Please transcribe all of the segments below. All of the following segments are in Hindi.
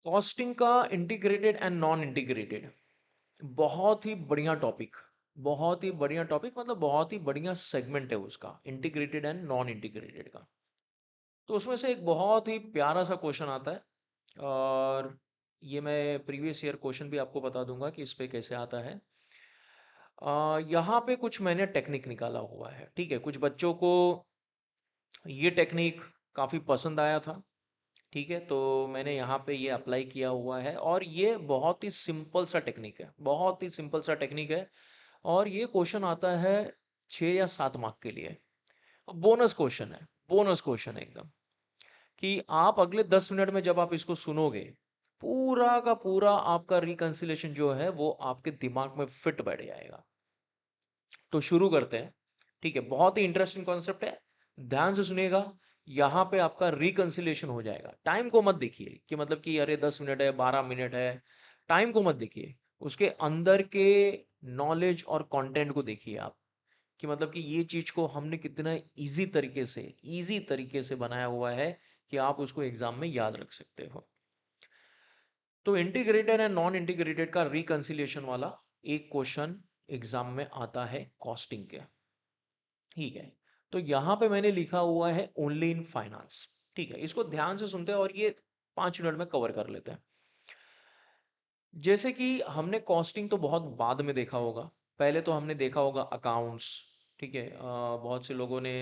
कॉस्टिंग का इंटीग्रेटेड एंड नॉन इंटीग्रेटेड बहुत ही बढ़िया टॉपिक। बहुत ही बढ़िया टॉपिक मतलब बहुत ही बढ़िया सेगमेंट है उसका, इंटीग्रेटेड एंड नॉन इंटीग्रेटेड का। तो उसमें से एक बहुत ही प्यारा सा क्वेश्चन आता है और ये मैं प्रीवियस ईयर क्वेश्चन भी आपको बता दूंगा कि इस पे कैसे आता है। यहाँ पे कुछ मैंने टेक्निक निकाला हुआ है, ठीक है। कुछ बच्चों को ये टेक्निक काफ़ी पसंद आया था, ठीक है। तो मैंने यहाँ पे ये अप्लाई किया हुआ है और ये बहुत ही सिंपल सा टेक्निक है, बहुत ही सिंपल सा टेक्निक है। और ये क्वेश्चन आता है 6 या 7 मार्क के लिए। बोनस क्वेश्चन है, बोनस क्वेश्चन है एकदम। कि आप अगले 10 मिनट में जब आप इसको सुनोगे, पूरा का पूरा आपका रिकंसिलेशन जो है वो आपके दिमाग में फिट बैठ जाएगा। तो शुरू करते हैं, ठीक है। बहुत ही इंटरेस्टिंग कॉन्सेप्ट है, ध्यान से सुनिएगा। यहाँ पे आपका रिकंसिलेशन हो जाएगा। टाइम को मत देखिए कि मतलब कि अरे 10 मिनट है, 12 मिनट है, टाइम को मत देखिए। उसके अंदर के नॉलेज और कंटेंट को देखिए आप, कि मतलब कि ये चीज को हमने कितना इजी तरीके से बनाया हुआ है कि आप उसको एग्जाम में याद रख सकते हो। तो इंटीग्रेटेड एंड नॉन इंटीग्रेटेड का रिकंसिलिएशन वाला एक क्वेश्चन एग्जाम में आता है कॉस्टिंग के, ठीक है। तो यहां पे मैंने लिखा हुआ है ओनली इन फाइनेंस, ठीक है। इसको ध्यान से सुनते हैं और ये 5 मिनट में कवर कर लेते हैं। जैसे कि हमने कॉस्टिंग तो बहुत बाद में देखा होगा, पहले तो हमने देखा होगा अकाउंट्स, ठीक है। बहुत से लोगों ने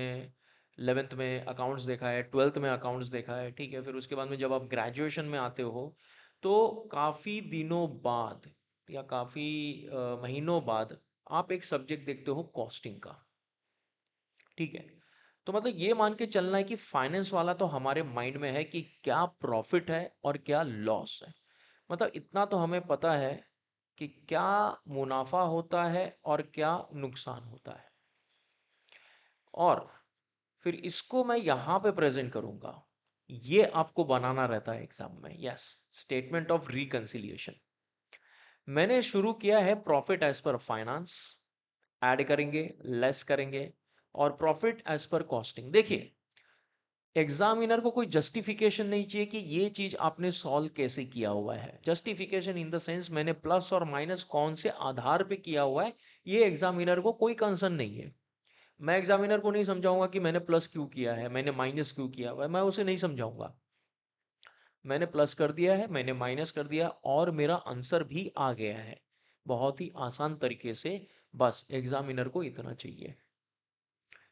11th में अकाउंट्स देखा है, 12th में अकाउंट्स देखा है, ठीक है। फिर उसके बाद में जब आप ग्रेजुएशन में आते हो तो काफ़ी दिनों बाद या काफ़ी महीनों बाद आप एक सब्जेक्ट देखते हो कॉस्टिंग का, ठीक है। तो मतलब ये मान के चलना है कि फाइनेंस वाला तो हमारे माइंड में है कि क्या प्रॉफिट है और क्या लॉस है। मतलब इतना तो हमें पता है कि क्या मुनाफा होता है और क्या नुकसान होता है। और फिर इसको मैं यहां पे प्रेजेंट करूंगा, ये आपको बनाना रहता है एग्जाम में। Yes, statement of reconciliation. मैंने शुरू किया है profit as per finance, add करेंगे, लेस करेंगे, और प्रॉफिट एज पर कॉस्टिंग। देखिए, एग्जामिनर को कोई जस्टिफिकेशन नहीं चाहिए कि ये चीज आपने सॉल्व कैसे किया हुआ है। जस्टिफिकेशन इन द सेंस मैंने प्लस और माइनस कौन से आधार पे किया हुआ है, ये एग्जामिनर को कोई कंसर्न नहीं है। मैं एग्जामिनर को नहीं समझाऊंगा कि मैंने प्लस क्यों किया है, मैंने माइनस क्यों किया हुआ है, मैं उसे नहीं समझाऊंगा। मैंने प्लस कर दिया है, मैंने माइनस कर दिया और मेरा आंसर भी आ गया है बहुत ही आसान तरीके से। बस एग्जामिनर को इतना चाहिए,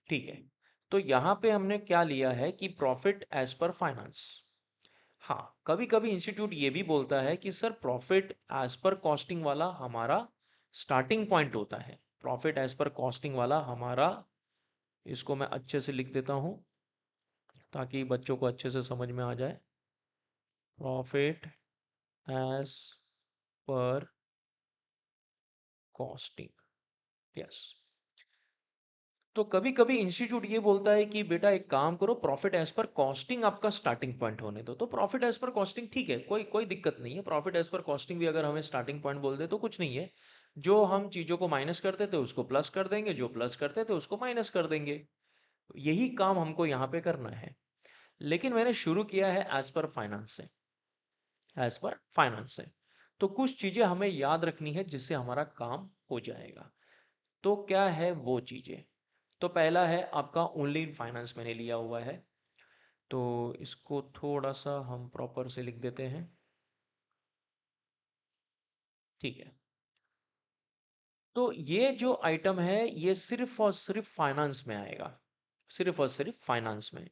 ठीक है। तो यहां पे हमने क्या लिया है कि प्रॉफिट एज पर फाइनेंस। हाँ, कभी कभी इंस्टीट्यूट ये भी बोलता है कि sir profit as per costing वाला हमारा स्टार्टिंग पॉइंट होता है। प्रॉफिट एज पर कॉस्टिंग वाला हमारा, इसको मैं अच्छे से लिख देता हूं ताकि बच्चों को अच्छे से समझ में आ जाए। Profit as per costing, yes. तो कभी कभी इंस्टीट्यूट ये बोलता है कि बेटा एक काम करो, प्रॉफिट एज पर कॉस्टिंग आपका स्टार्टिंग पॉइंट होने दो। तो प्रॉफिट एज पर कॉस्टिंग ठीक है, कोई कोई दिक्कत नहीं है। प्रॉफिट एज पर कॉस्टिंग भी अगर हमें स्टार्टिंग पॉइंट बोल दे तो कुछ नहीं है। जो हम चीजों को माइनस करते थे उसको प्लस कर देंगे, जो प्लस करते थे उसको माइनस कर देंगे। यही काम हमको यहाँ पे करना है। लेकिन मैंने शुरू किया है एज पर फाइनेंस से, एज पर फाइनेंस से। तो कुछ चीजें हमें याद रखनी है जिससे हमारा काम हो जाएगा। तो क्या है वो चीजें? तो पहला है आपका ओनली इन फाइनेंस मैंने लिया हुआ है। तो इसको थोड़ा सा हम प्रॉपर से लिख देते हैं, ठीक है। तो ये जो आइटम है ये सिर्फ और सिर्फ फाइनेंस में आएगा, सिर्फ और सिर्फ फाइनेंस में।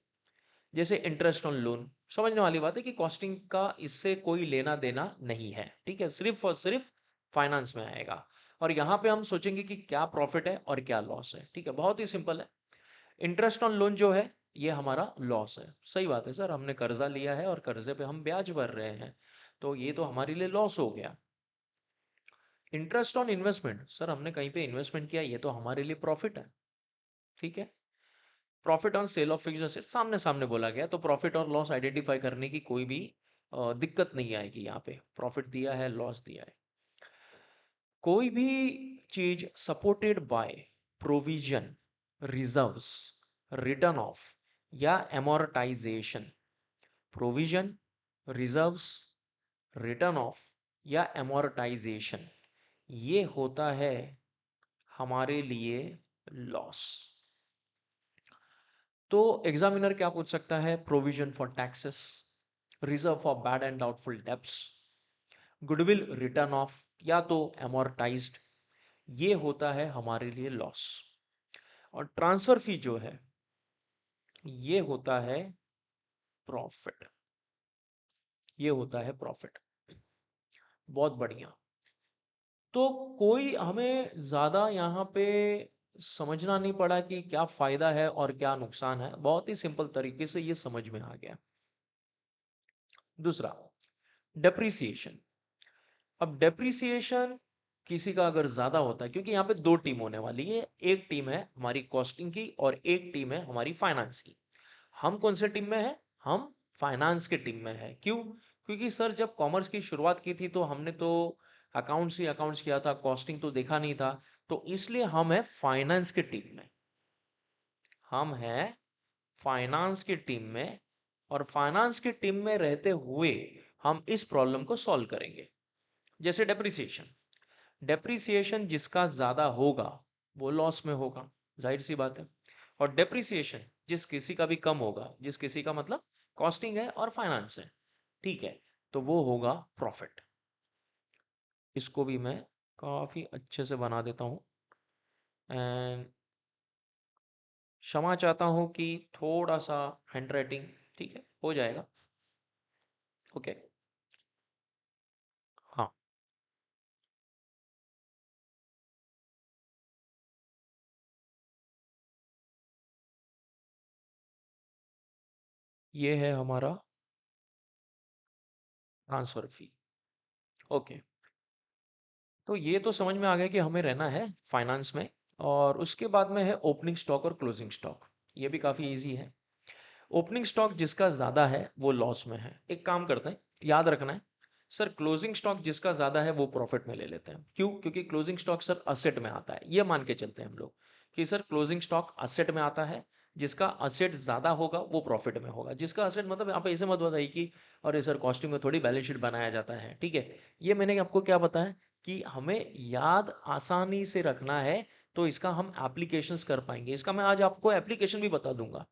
जैसे इंटरेस्ट ऑन लोन, समझने वाली बात है कि कॉस्टिंग का इससे कोई लेना देना नहीं है, ठीक है। सिर्फ और सिर्फ फाइनेंस में आएगा। और यहां पे हम सोचेंगे कि क्या प्रॉफिट है और क्या लॉस है, ठीक है। बहुत ही सिंपल है। इंटरेस्ट ऑन लोन जो है ये हमारा लॉस है। सही बात है सर, हमने कर्जा लिया है और कर्जे पे हम ब्याज भर रहे हैं, तो ये तो हमारे लिए लॉस हो गया। इंटरेस्ट ऑन इन्वेस्टमेंट, सर हमने कहीं पे इन्वेस्टमेंट किया, ये तो हमारे लिए प्रॉफिट है, ठीक है। Profit on sale of fixed asset सामने सामने बोला गया, तो प्रॉफिट और लॉस आइडेंटिफाई करने की कोई भी दिक्कत नहीं आएगी। यहाँ पे प्रॉफिट दिया है, लॉस दिया है। कोई भी चीज supported by provision, reserves, written off या amortisation. Provision, reserves, written off या एमोर्टाइजेशन, ये होता है हमारे लिए लॉस। तो एग्जामिनर क्या पूछ सकता है? Provision for taxes, reserve for bad and doubtful debts, goodwill return off, या तो एमोर्टाइज्ड, ये होता है हमारे लिए लॉस। और ट्रांसफर फी जो है ये होता है प्रॉफिट, ये होता है प्रॉफिट। बहुत बढ़िया। तो कोई हमें ज्यादा यहाँ पे समझना नहीं पड़ा कि क्या फायदा है और क्या नुकसान है, बहुत ही सिंपल तरीके से ये समझ में आ गया। दूसरा, डेप्रिसिएशन। अब डेप्रिसिएशन किसी का अगर ज्यादा होता है, क्योंकि यहाँ पे दो टीम होने वाली है, एक टीम है हमारी कॉस्टिंग की और एक टीम है हमारी फाइनेंस की। हम कौन से टीम में है? हम फाइनेंस के टीम में है। क्यों? क्योंकि सर जब कॉमर्स की शुरुआत की थी तो हमने तो अकाउंट्स ही अकाउंट्स किया था, कॉस्टिंग तो देखा नहीं था, तो इसलिए हम है फाइनेंस के टीम में। हम है फाइनेंस की टीम में, और फाइनेंस की टीम में रहते हुए हम इस प्रॉब्लम को सॉल्व करेंगे। जैसे डेप्रिसिएशन, डेप्रिसिएशन जिसका ज्यादा होगा वो लॉस में होगा, जाहिर सी बात है। और डेप्रिसिएशन जिस किसी का भी कम होगा, जिस किसी का मतलब कॉस्टिंग है और फाइनेंस है, ठीक है, तो वो होगा प्रॉफिट। इसको भी मैं काफी अच्छे से बना देता हूं। एंड क्षमा चाहता हूं कि थोड़ा सा हैंडराइटिंग, ठीक है, हो जाएगा। ओके। हाँ, ये है हमारा ट्रांसफर फी। ओके। तो ये तो समझ में आ गया कि हमें रहना है फाइनेंस में। और उसके बाद में है ओपनिंग स्टॉक और क्लोजिंग स्टॉक। ये भी काफ़ी इजी है। ओपनिंग स्टॉक जिसका ज़्यादा है वो लॉस में है। एक काम करते हैं, याद रखना है सर, क्लोजिंग स्टॉक जिसका ज़्यादा है वो प्रॉफिट में ले लेते हैं। क्यों? क्योंकि क्लोजिंग स्टॉक सर असेट में आता है। ये मान के चलते हैं हम लोग कि सर क्लोजिंग स्टॉक असेट में आता है, जिसका असेट ज़्यादा होगा वो प्रॉफिट में होगा। जिसका असेट मतलब यहाँ पे ऐसे मत बताइए कि अरे सर कॉस्टिंग में थोड़ी बैलेंस शीट बनाया जाता है, ठीक है। ये मैंने आपको क्या बताया कि हमें याद आसानी से रखना है, तो इसका हम एप्लीकेशंस कर पाएंगे। इसका मैं आज आपको एप्लीकेशन भी बता दूंगा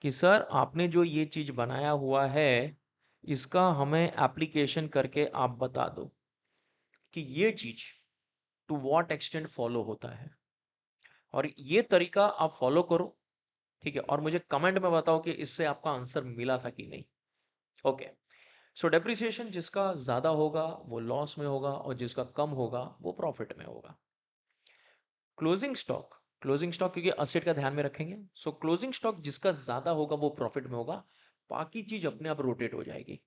कि सर आपने जो ये चीज बनाया हुआ है इसका हमें एप्लीकेशन करके आप बता दो कि ये चीज टू व्हाट एक्सटेंट फॉलो होता है, और ये तरीका आप फॉलो करो, ठीक है, और मुझे कमेंट में बताओ कि इससे आपका आंसर मिला था कि नहीं। ओके। सो डेप्रिसिएशन जिसका ज्यादा होगा वो लॉस में होगा, और जिसका कम होगा वो प्रॉफिट में होगा। क्लोजिंग स्टॉक, क्लोजिंग स्टॉक क्योंकि असेट का ध्यान में रखेंगे, सो क्लोजिंग स्टॉक जिसका ज्यादा होगा वो प्रॉफिट में होगा, बाकी चीज अपने आप रोटेट हो जाएगी।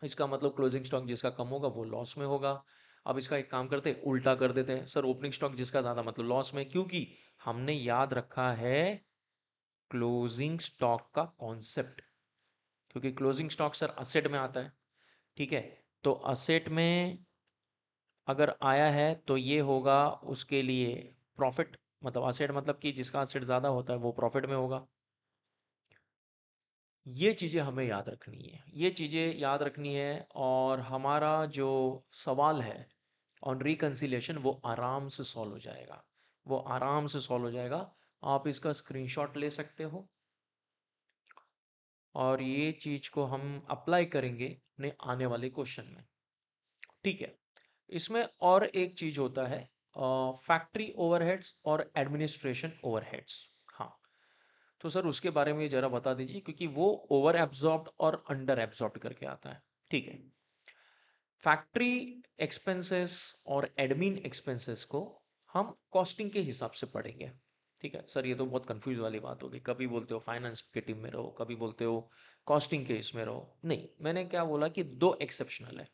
इसका मतलब क्लोजिंग स्टॉक जिसका कम होगा वो लॉस में होगा। अब इसका एक काम करते हैं, उल्टा कर देते हैं सर, ओपनिंग स्टॉक जिसका ज्यादा मतलब लॉस में, क्योंकि हमने याद रखा है क्लोजिंग स्टॉक का कॉन्सेप्ट। क्योंकि क्लोजिंग स्टॉक सर असेट में आता है, ठीक है, तो असेट में अगर आया है तो ये होगा उसके लिए प्रॉफिट। मतलब असेट मतलब कि जिसका असेट ज़्यादा होता है वो प्रॉफिट में होगा। ये चीज़ें हमें याद रखनी है, ये चीज़ें याद रखनी है। और हमारा जो सवाल है ऑन रिकन्सिलेशन वो आराम से सॉल्व हो जाएगा, वो आराम से सॉल्व हो जाएगा। आप इसका स्क्रीनशॉट ले सकते हो और ये चीज़ को हम अप्लाई करेंगे अपने आने वाले क्वेश्चन में, ठीक है। इसमें और एक चीज होता है, फैक्ट्री ओवरहेड्स और एडमिनिस्ट्रेशन ओवरहेड्स। हाँ, तो सर उसके बारे में जरा बता दीजिए, क्योंकि वो ओवर एब्जॉर्ब्ड और अंडर एब्जॉर्ब्ड करके आता है, ठीक है। फैक्ट्री एक्सपेंसेस और एडमिन एक्सपेंसेस को हम कॉस्टिंग के हिसाब से पढ़ेंगे, ठीक है। सर ये तो बहुत कंफ्यूज वाली बात होगी, कभी बोलते हो फाइनेंस के टीम में रहो, कभी बोलते हो कॉस्टिंग के इसमें रहो। नहीं, मैंने क्या बोला कि दो एक्सेप्शनल है।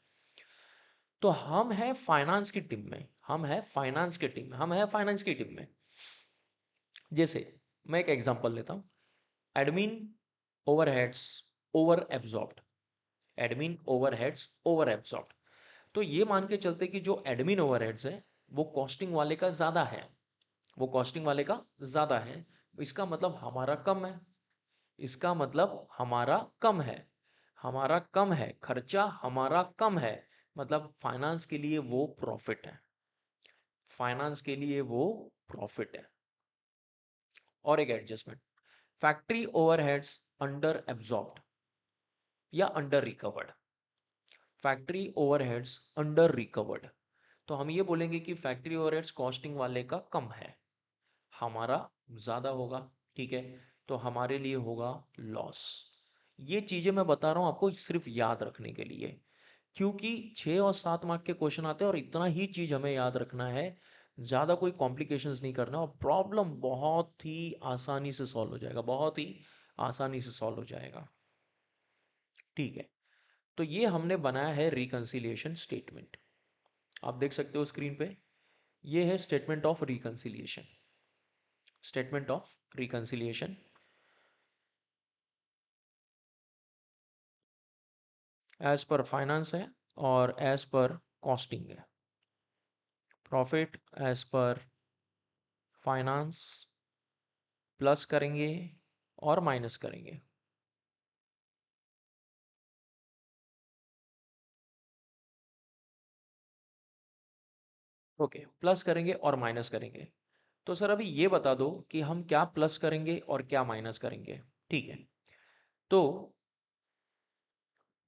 तो हम है फाइनेंस की टीम में, हम है फाइनेंस की टीम में, हम है फाइनेंस की टीम में। जैसे मैं एक एग्जांपल लेता हूं, admin overheads over absorbed, admin overheads over absorbed. तो ये मान के चलते कि जो एडमिन ओवरहेड्स है वो कॉस्टिंग वाले का ज्यादा है, वो कॉस्टिंग वाले का ज्यादा है। इसका मतलब हमारा कम है, इसका मतलब हमारा कम है। हमारा कम है, खर्चा हमारा कम है, मतलब फाइनेंस के लिए वो प्रॉफिट है, फाइनेंस के लिए वो प्रॉफिट है। और एक adjustment, factory overheads under absorbed या under recovered. Factory overheads under recovered, तो हम ये बोलेंगे कि फैक्ट्री ओवरहेड्स कॉस्टिंग वाले का कम है, हमारा ज़्यादा होगा, ठीक है, तो हमारे लिए होगा लॉस। ये चीज़ें मैं बता रहा हूँ आपको सिर्फ याद रखने के लिए, क्योंकि 6 और 7 मार्क के क्वेश्चन आते हैं और इतना ही चीज़ हमें याद रखना है, ज़्यादा कोई कॉम्प्लिकेशंस नहीं करना, और प्रॉब्लम बहुत ही आसानी से सॉल्व हो जाएगा, बहुत ही आसानी से सॉल्व हो जाएगा, ठीक है। तो ये हमने बनाया है रिकंसिलिएशन स्टेटमेंट, आप देख सकते हो स्क्रीन पे, ये है statement of reconciliation, statement of reconciliation as per finance है और एज पर कॉस्टिंग है। Profit as per finance plus करेंगे और माइनस करेंगे, ओके, प्लस करेंगे और माइनस करेंगे। तो सर अभी ये बता दो कि हम क्या प्लस करेंगे और क्या माइनस करेंगे, ठीक है। तो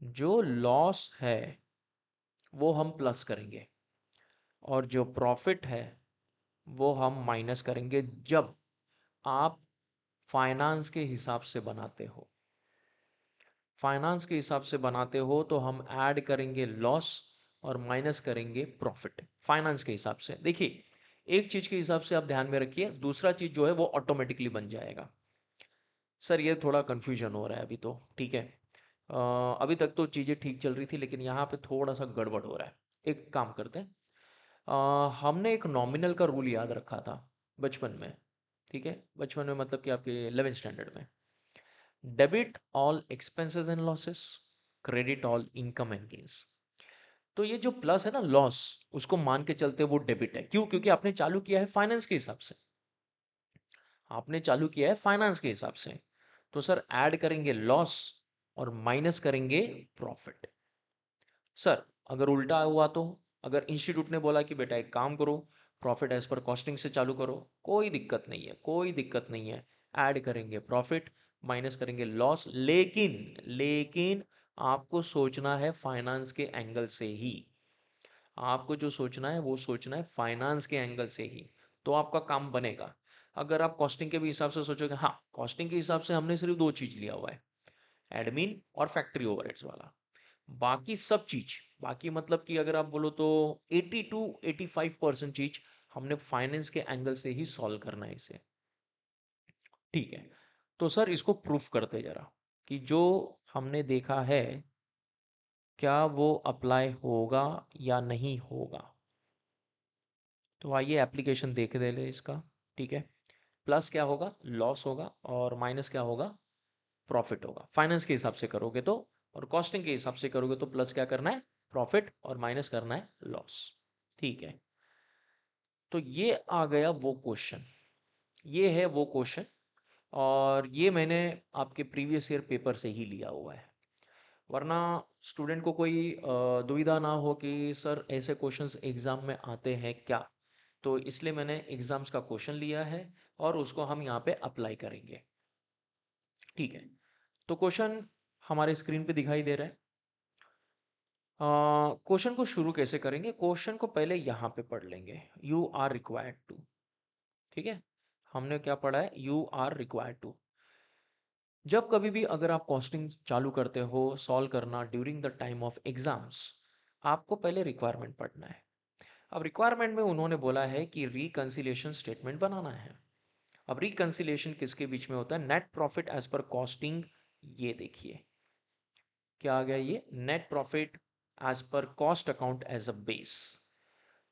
जो लॉस है वो हम प्लस करेंगे और जो प्रॉफिट है वो हम माइनस करेंगे, जब आप फाइनेंस के हिसाब से बनाते हो। फाइनेंस के हिसाब से बनाते हो तो हम ऐड करेंगे लॉस और माइनस करेंगे प्रॉफिट फाइनेंस के हिसाब से। देखिए, एक चीज के हिसाब से आप ध्यान में रखिए, दूसरा चीज जो है वो ऑटोमेटिकली बन जाएगा। सर ये थोड़ा कंफ्यूजन हो रहा है अभी तो, ठीक है। अभी तक तो चीज़ें ठीक चल रही थी, लेकिन यहाँ पे थोड़ा सा गड़बड़ हो रहा है। एक काम करते हैं, हमने एक नॉमिनल का रूल याद रखा था बचपन में, ठीक है, बचपन में मतलब कि आपके 11th स्टैंडर्ड में, debit all expenses and losses, credit all income and gains. तो ये जो प्लस है ना लॉस, उसको मान के चलते वो डेबिट है, क्यों? क्योंकि आपने चालू किया है फाइनेंस के हिसाब से, आपने चालू किया है फाइनेंस के हिसाब से। तो सर ऐड करेंगे लॉस और माइनस करेंगे प्रॉफिट। सर अगर उल्टा हुआ तो, अगर इंस्टीट्यूट ने बोला कि बेटा एक काम करो, प्रॉफिट एज पर कॉस्टिंग से चालू करो, कोई दिक्कत नहीं है, कोई दिक्कत नहीं है, ऐड करेंगे प्रॉफिट माइनस करेंगे लॉस, लेकिन लेकिन आपको सोचना है फाइनेंस के एंगल से ही, आपको जो सोचना है वो सोचना है फाइनेंस के एंगल से ही, तो आपका काम बनेगा। अगर आप कॉस्टिंग के भी हिसाब से सोचोगे, हाँ कॉस्टिंग के हिसाब से हमने सिर्फ दो चीज लिया हुआ है, एडमिन और फैक्ट्री ओवरहेड्स वाला, बाकी सब चीज, बाकी मतलब कि अगर आप बोलो तो 80 to 85% चीज हमने फाइनेंस के एंगल से ही सॉल्व करना है इसे, ठीक है। तो सर इसको प्रूफ करते जरा कि जो हमने देखा है क्या वो अप्लाई होगा या नहीं होगा। तो आइए एप्लीकेशन देख दे ले इसका, ठीक है। प्लस क्या होगा, लॉस होगा, और माइनस क्या होगा, प्रॉफिट होगा। फाइनेंस के हिसाब से करोगे तो, और कॉस्टिंग के हिसाब से करोगे तो प्लस क्या करना है, प्रॉफिट, और माइनस करना है लॉस, ठीक है। तो ये आ गया वो क्वेश्चन, ये है वो क्वेश्चन, और ये मैंने आपके प्रीवियस ईयर पेपर से ही लिया हुआ है, वरना स्टूडेंट को कोई दुविधा ना हो कि सर ऐसे क्वेश्चंस एग्जाम में आते हैं क्या, तो इसलिए मैंने एग्जाम्स का क्वेश्चन लिया है और उसको हम यहाँ पे अप्लाई करेंगे, ठीक है। तो क्वेश्चन हमारे स्क्रीन पे दिखाई दे रहा है। क्वेश्चन को शुरू कैसे करेंगे, क्वेश्चन को पहले यहाँ पे पढ़ लेंगे, यू आर रिक्वायर्ड टू, ठीक है। हमने क्या पढ़ा है, यू आर रिक्वायर्ड टू। जब कभी भी अगर आप कॉस्टिंग चालू करते हो सॉल्व करना during the time of exams, आपको पहले रिक्वायरमेंट पढ़ना है। अब रिक्वायरमेंट में उन्होंने बोला है कि रिकंसिलिएशन स्टेटमेंट बनाना है। अब रिकंसिलिएशन किसके बीच में होता है, net profit as per costing, ये देखिए क्या आ गया, ये net profit as per cost account as a base.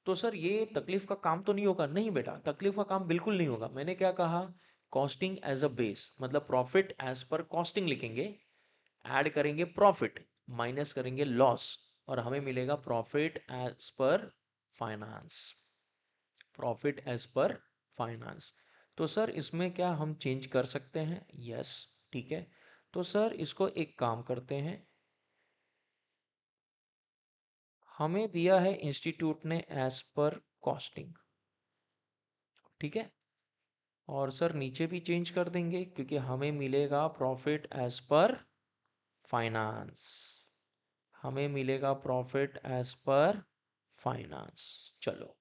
तो सर ये तकलीफ का काम तो नहीं होगा, नहीं बेटा तकलीफ का काम बिल्कुल नहीं होगा। मैंने क्या कहा, कॉस्टिंग एज अ बेस मतलब प्रॉफिट एज पर कॉस्टिंग लिखेंगे, ऐड करेंगे प्रॉफिट, माइनस करेंगे लॉस, और हमें मिलेगा profit as per finance, profit as per finance. तो सर इसमें क्या हम चेंज कर सकते हैं, यस, ठीक है। तो सर इसको एक काम करते हैं, हमें दिया है इंस्टीट्यूट ने एज पर कॉस्टिंग, ठीक है। और सर नीचे भी चेंज कर देंगे क्योंकि हमें मिलेगा प्रॉफिट एज पर फाइनेंस, हमें मिलेगा प्रॉफिट एज पर फाइनेंस। चलो,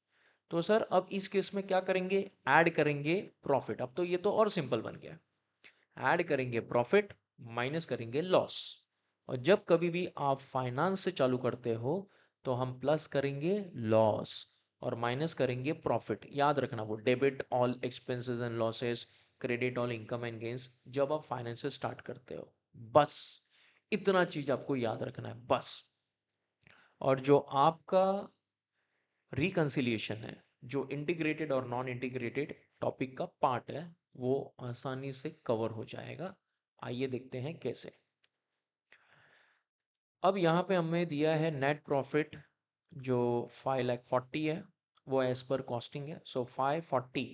तो सर अब इस केस में क्या करेंगे, ऐड करेंगे प्रॉफिट। अब तो ये तो और सिंपल बन गया, ऐड करेंगे प्रॉफिट माइनस करेंगे लॉस। और जब कभी भी आप फाइनेंस से चालू करते हो तो हम प्लस करेंगे लॉस और माइनस करेंगे प्रॉफिट। याद रखना वो debit all expenses and losses, credit all income and gains, जब आप फाइनेंस से स्टार्ट करते हो। बस इतना चीज आपको याद रखना है बस। और जो आपका रिकंसिलिएशन है, जो इंटीग्रेटेड और नॉन इंटीग्रेटेड टॉपिक का पार्ट है, वो आसानी से कवर हो जाएगा। आइए देखते हैं कैसे। अब यहाँ पे हमें दिया है नेट प्रॉफिट जो 5,40,000 है, वो एज पर कॉस्टिंग है। सो 540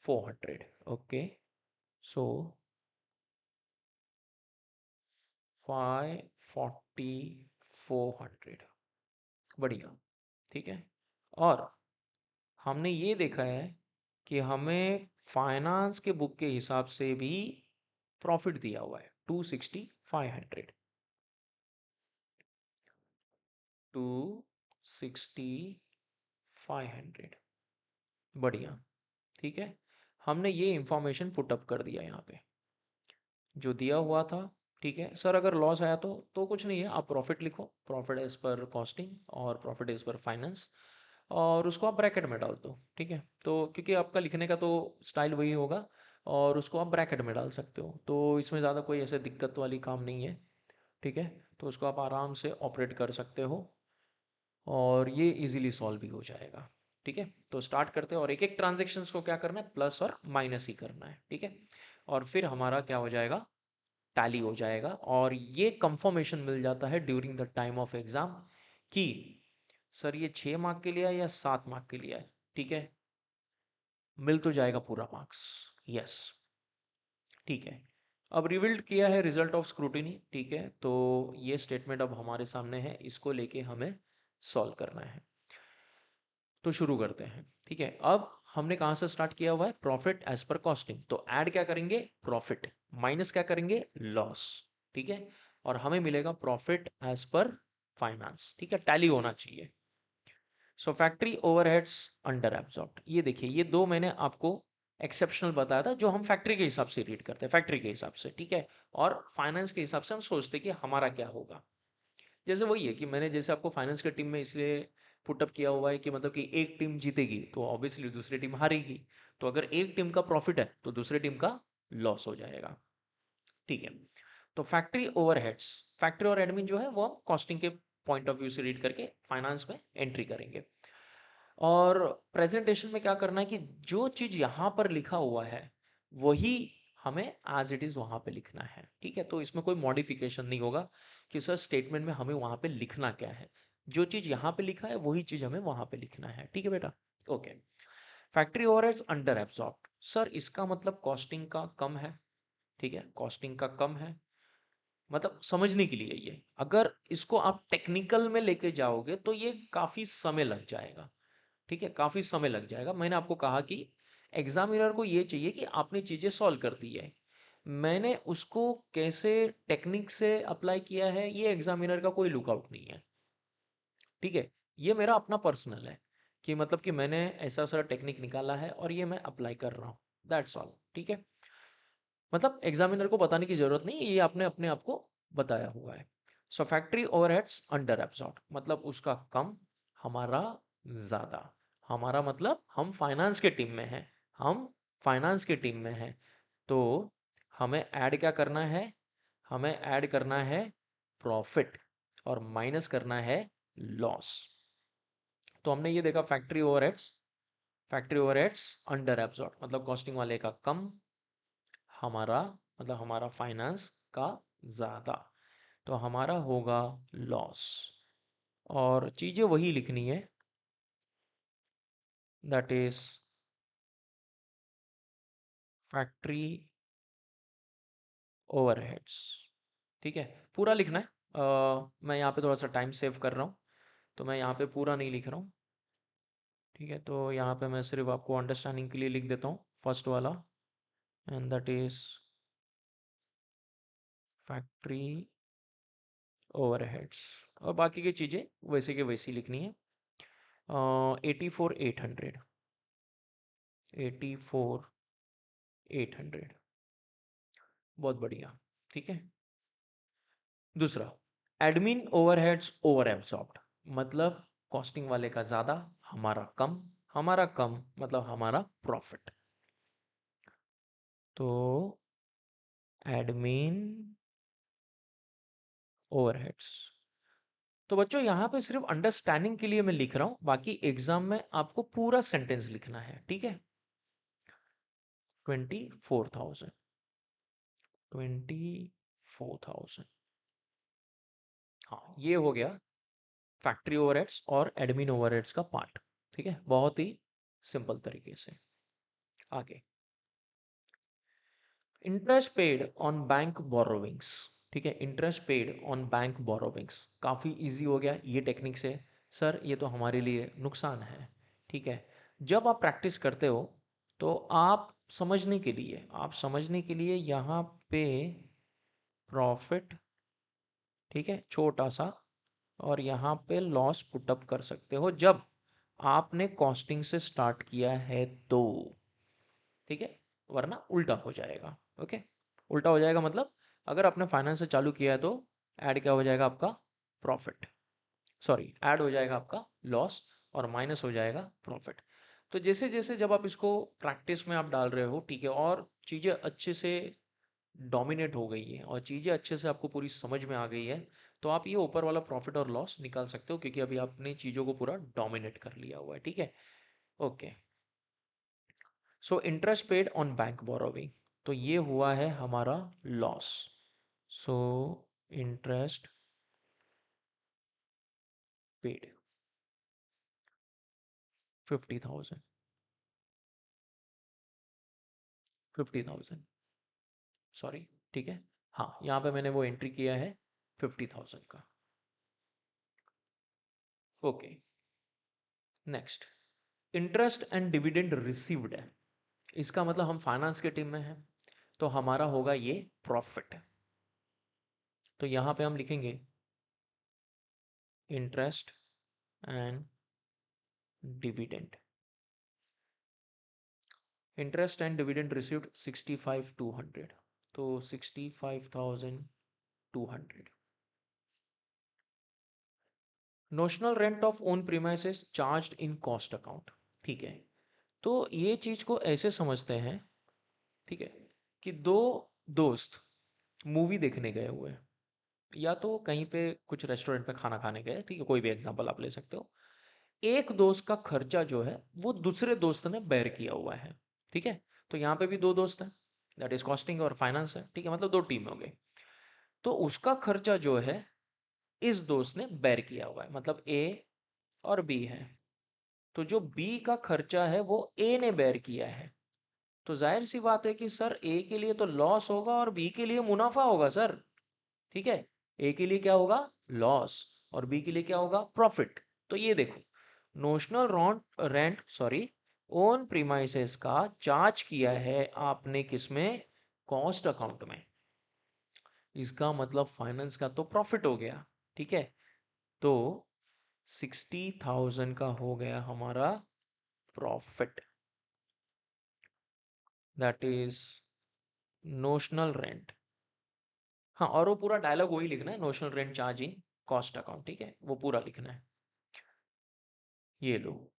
400, ओके। सो 540 400, बढ़िया, ठीक है। और हमने ये देखा है कि हमें फाइनेंस के बुक के हिसाब से भी प्रॉफिट दिया हुआ है 260 500, 260 500, बढ़िया, ठीक है। हमने ये इंफॉर्मेशन पुटअप कर दिया यहाँ पे जो दिया हुआ था, ठीक है। सर अगर लॉस आया तो कुछ नहीं है, आप प्रॉफिट लिखो, प्रॉफिट एज पर कॉस्टिंग और प्रॉफिट एज पर फाइनेंस, और उसको आप ब्रैकेट में डाल दो, ठीक है। तो क्योंकि आपका लिखने का तो स्टाइल वही होगा और उसको आप ब्रैकेट में डाल सकते हो, तो इसमें ज़्यादा कोई ऐसे दिक्कत वाली काम नहीं है, ठीक है। तो उसको आप आराम से ऑपरेट कर सकते हो और ये इजीली सॉल्व भी हो जाएगा, ठीक है। तो स्टार्ट करते हैं और एक एक ट्रांजेक्शन्स को क्या करना है, प्लस और माइनस ही करना है, ठीक है। और फिर हमारा क्या हो जाएगा, टैली हो जाएगा। और ये कंफर्मेशन मिल जाता है during the time of exam कि सर ये 6 मार्क के लिए है या 7 मार्क के लिए है, ठीक है। मिल तो जाएगा पूरा मार्क्स, यस, ठीक है। अब रिवील्ड किया है रिजल्ट ऑफ स्क्रूटिनी, ठीक है। तो ये स्टेटमेंट अब हमारे सामने है, इसको लेके हमें सॉल्व करना है। तो शुरू करते हैं, ठीक है। अब हमने कहाँ से स्टार्ट किया हुआ है, प्रॉफिट एज पर कॉस्टिंग। तो ऐड क्या करेंगे, प्रॉफिट, माइनस क्या करेंगे, लॉस, ठीक है। और हमें मिलेगा प्रॉफिट एज पर फाइनेंस, ठीक है, टैली होना चाहिए। सो फैक्ट्री ओवरहेड्स अंडर एब्जॉर्ब्ड, ये देखिए ये दो मैंने आपको एक्सेप्शनल बताया था जो हम फैक्ट्री के हिसाब से रीड करते हैं, फैक्ट्री के हिसाब से, ठीक है। और फाइनेंस के हिसाब से हम सोचते हैं कि हमारा क्या होगा। जैसे वही है कि मैंने जैसे आपको फाइनेंस की टीम में इसलिए पुटअप किया हुआ है कि मतलब कि एक टीम जीतेगी तो ऑब्वियसली दूसरी टीम हारेगी। तो अगर एक टीम का प्रॉफिट है तो दूसरी टीम का लॉस हो जाएगा, ठीक है। तो फैक्ट्री ओवरहेड्स, फैक्ट्री और एडमिन जो है वो हम कॉस्टिंग के पॉइंट ऑफ व्यू से रीड करके फाइनेंस में एंट्री करेंगे। और प्रेजेंटेशन में क्या करना है कि जो चीज यहां पर लिखा हुआ है वही हमें एज इट इज वहां पे लिखना है, ठीक है। तो इसमें कोई मॉडिफिकेशन नहीं होगा कि सर स्टेटमेंट में हमें वहां पे लिखना क्या है। जो चीज यहाँ पे लिखा है वही चीज हमें वहां पे लिखना है, ठीक है बेटा, okay. Factory overheads under absorbed, sir इसका मतलब कॉस्टिंग का कम है, ठीक है, कॉस्टिंग का कम है। मतलब समझने के लिए ये, अगर इसको आप टेक्निकल में लेके जाओगे तो ये काफी समय लग जाएगा, ठीक है, काफी समय लग जाएगा। मैंने आपको कहा कि एग्जामिनर को ये चाहिए कि आपने चीजें सॉल्व कर दी है, मैंने उसको कैसे टेक्निक से अप्लाई किया है ये एग्जामिनर का कोई लुकआउट नहीं है, ठीक है। ये मेरा अपना पर्सनल है कि मतलब कि मैंने ऐसा सारा टेक्निक निकाला है और ये मैं अप्लाई कर रहा हूँ, दैट्स ऑल, ठीक है। मतलब एग्जामिनर को बताने की जरूरत नहीं, ये आपने अपने आप को बताया हुआ है। सो फैक्ट्री ओवरहेड्स अंडर एब्सॉर्ब मतलब उसका कम, हमारा ज्यादा। हमारा मतलब हम फाइनेंस के टीम में हैं, हम फाइनेंस की टीम में हैं। तो हमें ऐड क्या करना है, हमें ऐड करना है प्रॉफिट और माइनस करना है लॉस। तो हमने ये देखा factory overheads, factory overheads under absorb मतलब कॉस्टिंग वाले का कम, हमारा मतलब हमारा फाइनेंस का ज़्यादा। तो हमारा होगा लॉस और चीज़ें वही लिखनी है, दैट इज फैक्ट्री ओवरहेड्स, ठीक है। पूरा लिखना है, मैं यहाँ पे थोड़ा सा टाइम सेव कर रहा हूँ। तो मैं यहाँ पे पूरा नहीं लिख रहा हूँ, ठीक है। तो यहाँ पे मैं सिर्फ आपको अंडरस्टैंडिंग के लिए लिख देता हूँ फर्स्ट वाला, and that is factory overheads, और बाकी की चीज़ें वैसे के वैसी लिखनी है। 84,800, 84,800, बहुत बढ़िया, ठीक है। दूसरा, एडमिन ओवरहेड्स ओवर एब्सॉर्ब्ड, मतलब कॉस्टिंग वाले का ज़्यादा, हमारा कम मतलब हमारा प्रॉफिट। तो एडमिन ओवरहेड्स, तो बच्चों यहाँ पे सिर्फ अंडरस्टैंडिंग के लिए मैं लिख रहा हूँ, बाकी एग्जाम में आपको पूरा सेंटेंस लिखना है, ठीक है। 24,000, 24,000, हाँ ये हो गया फैक्ट्री ओवरहेड्स और एडमिन ओवरहेड्स का पार्ट, ठीक है, बहुत ही सिंपल तरीके से। आगे, interest paid on bank borrowings, ठीक है, interest paid on bank borrowings काफ़ी इजी हो गया ये टेक्निक से। सर ये तो हमारे लिए नुकसान है, ठीक है। जब आप प्रैक्टिस करते हो तो आप समझने के लिए यहाँ पे प्रॉफिट, ठीक है, छोटा सा, और यहाँ पे लॉस पुटअप कर सकते हो जब आपने कॉस्टिंग से स्टार्ट किया है तो, ठीक है, वरना उल्टा हो जाएगा। ओके, उल्टा हो जाएगा मतलब अगर आपने फाइनेंस से चालू किया है तो ऐड क्या हो जाएगा आपका प्रॉफिट, सॉरी ऐड हो जाएगा आपका लॉस और माइनस हो जाएगा प्रॉफिट। तो जैसे जैसे जब आप इसको प्रैक्टिस में आप डाल रहे हो, ठीक है, और चीज़ें अच्छे से डोमिनेट हो गई है और चीज़ें अच्छे से आपको पूरी समझ में आ गई है, तो आप ये ऊपर वाला प्रॉफिट और लॉस निकाल सकते हो क्योंकि अभी आपने चीज़ों को पूरा डोमिनेट कर लिया हुआ है, ठीक है। Okay, so interest paid on bank borrowing, तो ये हुआ है हमारा loss. So interest paid 50,000, 50,000, sorry, ठीक है, हाँ यहाँ पे मैंने वो एंट्री किया है 50,000 का। Okay, next, interest and dividend received है, इसका मतलब हम फाइनेंस के टीम में हैं तो हमारा होगा ये प्रॉफिट। तो यहाँ पे हम लिखेंगे interest and dividend, interest and dividend received 65,200, तो 65,200। Notional rent of own premises charged in cost account, ठीक है। तो ये चीज को ऐसे समझते हैं, ठीक है, कि दो दोस्त मूवी देखने गए हुए हैं, या तो कहीं पे कुछ रेस्टोरेंट पे खाना खाने गए, ठीक है, कोई भी एग्जांपल आप ले सकते हो। एक दोस्त का खर्चा जो है वो दूसरे दोस्त ने बेयर किया हुआ है, ठीक है। तो यहाँ पे भी दो दोस्त हैं, दैट इज कॉस्टिंग और फाइनेंस है, ठीक है, मतलब दो टीम हो गई। तो उसका खर्चा जो है इस दोस्त ने बेयर किया हुआ है, मतलब ए और बी है। तो जो बी का खर्चा है वो ए ने बेयर किया है, तो जाहिर सी बात है कि सर ए के लिए तो लॉस होगा और बी के लिए मुनाफा होगा सर, ठीक है। ए के लिए क्या होगा लॉस और बी के लिए क्या होगा प्रॉफिट। तो ये देखो, notional rent sorry own premises का चार्ज किया है आपने किसमें कॉस्ट अकाउंट में, इसका मतलब फाइनेंस का तो प्रॉफिट हो गया, ठीक है। तो 60,000 का हो गया हमारा profit, that is notional rent. हाँ, और वो पूरा डायलॉग वही लिखना है, notional rent charge in cost account, ठीक है, वो पूरा लिखना है। ये लो,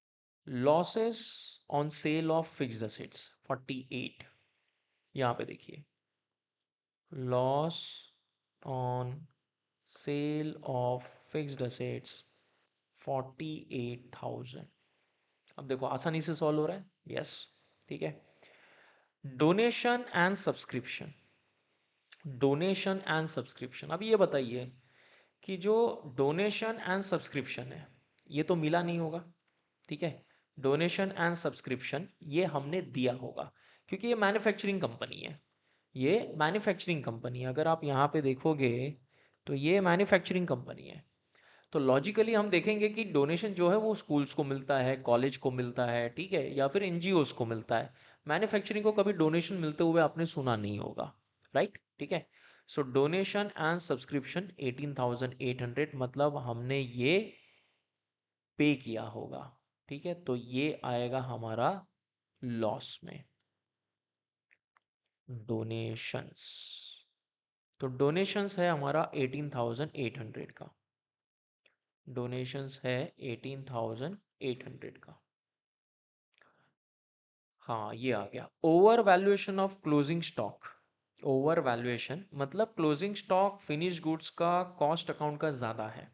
losses on sale of fixed assets 48, यहाँ पे देखिए, loss on sale of fixed assets 48,000। अब देखो आसानी से सॉल्व हो रहा है, यस, ठीक है। Donation and subscription, donation and subscription, अब ये बताइए कि जो डोनेशन एंड सब्सक्रिप्शन है ये तो मिला नहीं होगा, ठीक है। डोनेशन एंड सब्सक्रिप्शन ये हमने दिया होगा क्योंकि ये मैन्युफैक्चरिंग कंपनी है, ये मैन्युफैक्चरिंग कंपनी है, अगर आप यहाँ पे देखोगे तो ये मैन्युफैक्चरिंग कंपनी है। तो लॉजिकली हम देखेंगे कि डोनेशन जो है वो स्कूल्स को मिलता है, कॉलेज को मिलता है, ठीक है, या फिर एनजीओस को मिलता है। मैन्युफैक्चरिंग को कभी डोनेशन मिलते हुए आपने सुना नहीं होगा, राइट, ठीक है। सो डोनेशन एंड सब्सक्रिप्शन 18,800, मतलब हमने ये पे किया होगा, ठीक है, तो ये आएगा हमारा लॉस में। डोनेशंस, तो डोनेशंस है हमारा 18,800 का, डोनेशंस है 18,800 का। हाँ, ये आ गया over valuation of closing stock. Over valuation मतलब क्लोजिंग स्टॉक फिनिश गुड्स का कॉस्ट अकाउंट का ज़्यादा है,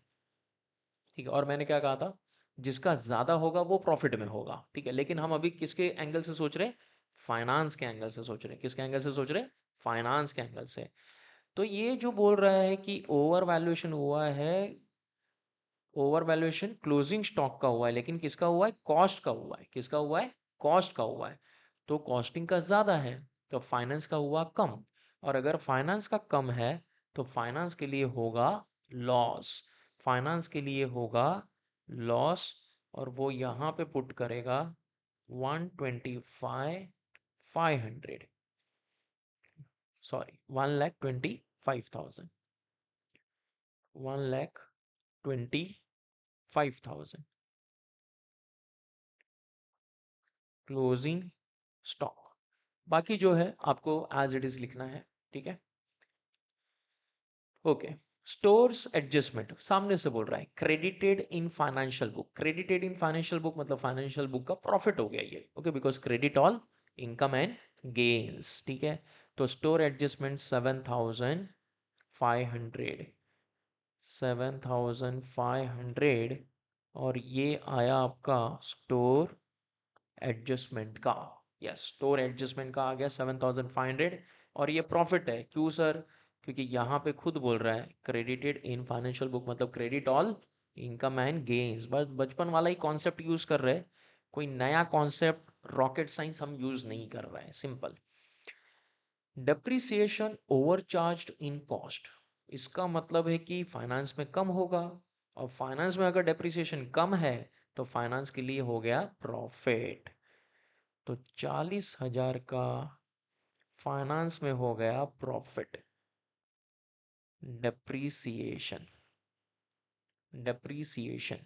ठीक है, और मैंने क्या कहा था, जिसका ज़्यादा होगा वो प्रॉफिट में होगा, ठीक है, लेकिन हम अभी किसके एंगल से सोच रहे हैं, फाइनेंस के एंगल से सोच रहे हैं। किसके एंगल से सोच रहे हैं, फाइनेंस के एंगल से। तो ये जो बोल रहा है कि ओवर वैल्यूएशन हुआ है, ओवर वैल्यूएशन क्लोजिंग स्टॉक का हुआ है, लेकिन किसका हुआ है, कॉस्ट का हुआ है। किसका हुआ है, कॉस्ट का हुआ है। तो कॉस्टिंग का ज़्यादा है, तो फाइनेंस का हुआ कम। और अगर फाइनेंस का कम है तो फाइनेंस के लिए होगा लॉस, फाइनेंस के लिए होगा लॉस। और वो यहाँ पे पुट करेगा 125,500, सॉरी 1,25,000, 1,25,000 क्लोजिंग स्टॉक। बाकी जो है आपको एज इट इज लिखना है, ठीक है, ओके। स्टोर्स एडजस्टमेंट सामने से बोल रहा है credited in financial book. Credited in financial book मतलब फाइनेंशियल बुक का प्रॉफिट हो गया ये, okay, because credit all income and gains, ठीक है। तो स्टोर एडजस्टमेंट 7,500, 7,500, और ये आया आपका स्टोर एडजस्टमेंट का, यस, स्टोर एडजस्टमेंट का आ गया 7,500। और ये प्रॉफिट है, क्यों सर, क्योंकि यहाँ पे खुद बोल रहा है क्रेडिटेड इन फाइनेंशियल बुक मतलब credit all income and gains. बस बचपन वाला ही कॉन्सेप्ट यूज कर रहे हैं, कोई नया कॉन्सेप्ट रॉकेट साइंस हम यूज नहीं कर रहे हैं, सिंपल। डेप्रिसिएशन ओवरचार्ज्ड इन कॉस्ट, इसका मतलब है कि फाइनेंस में कम होगा, और फाइनेंस में अगर डेप्रिसिएशन कम है तो फाइनेंस के लिए हो गया प्रॉफिट। तो 40,000 का फाइनेंस में हो गया प्रॉफिट। Depreciation, depreciation,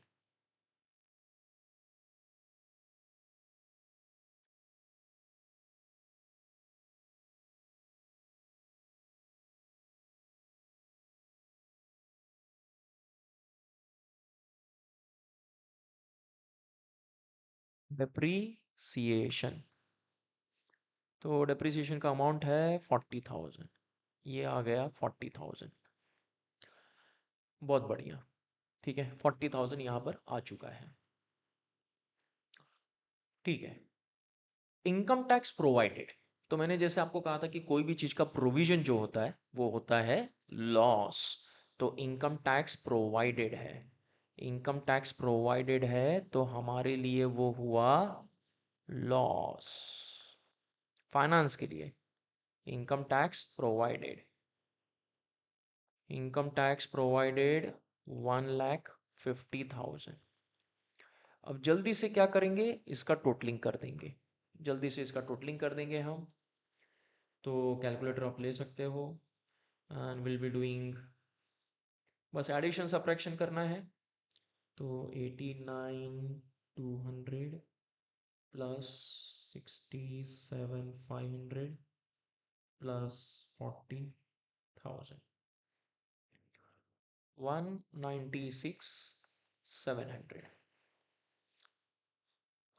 depreciation. तो डेप्रीसिएशन का अमाउंट है 40,000, ये आ गया 40,000। बहुत बढ़िया, ठीक है, 40,000 यहाँ पर आ चुका है, ठीक है। इनकम टैक्स प्रोवाइडेड, तो मैंने जैसे आपको कहा था कि कोई भी चीज का प्रोविजन जो होता है वो होता है लॉस। तो इनकम टैक्स प्रोवाइडेड है, इनकम टैक्स प्रोवाइडेड है, तो हमारे लिए वो हुआ लॉस। फाइनेंस के लिए income tax provided, income tax provided 1,50,000। अब जल्दी से क्या करेंगे, इसका टोटलिंग कर देंगे, जल्दी से इसका टोटलिंग कर देंगे हम। तो कैलकुलेटर आप ले सकते हो, एंड विल बी डूइंग, बस एडिशन सब्ट्रैक्शन करना है। तो 89,200 प्लस 67,500 प्लस 40,000, 196,700।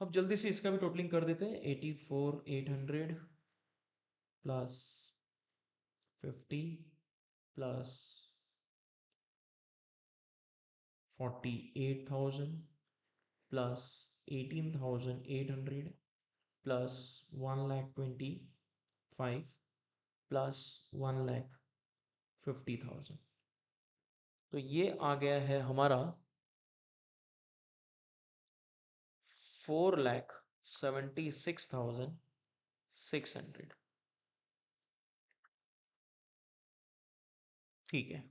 अब जल्दी से इसका भी टोटलिंग कर देते हैं, 84,800 plus 50 plus 48,000 plus 18,800 plus 1,25,000 plus 1,50,000। तो ये आ गया है हमारा 4,76,600, ठीक है,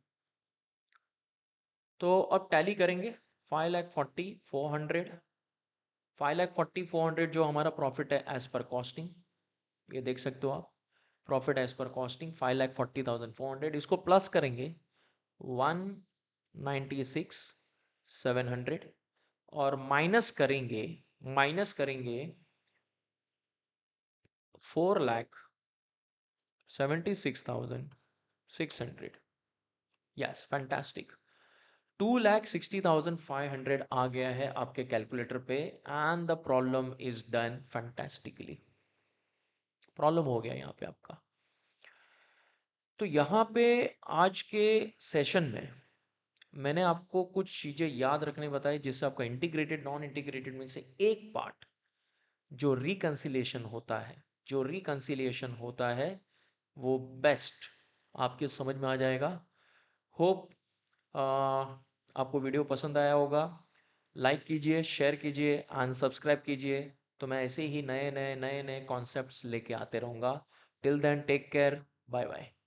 तो अब टैली करेंगे 5,40,400, 5,40,400 जो हमारा प्रॉफिट है एज पर कॉस्टिंग, ये देख सकते हो आप, प्रॉफिट एज पर कॉस्टिंग 5,40,400, इसको प्लस करेंगे 196,700 और माइनस करेंगे 4,76,600। Yes, fantastic. 2,60,500 आ गया है आपके कैलकुलेटर पे and the problem is done fantastically. Problem हो गया यहाँ पे आपका। तो यहाँ पे आज के सेशन में मैंने आपको कुछ चीज़ें याद रखने बताई, जिससे आपका इंटीग्रेटेड नॉन इंटीग्रेटेड में से एक पार्ट जो रिकंसिलिएशन होता है, वो बेस्ट आपके समझ में आ जाएगा। होप आपको वीडियो पसंद आया होगा। लाइक कीजिए, शेयर कीजिए एंड सब्सक्राइब कीजिए, तो मैं ऐसे ही नए नए कॉन्सेप्ट्स लेके आते रहूँगा। Till then take care, bye bye.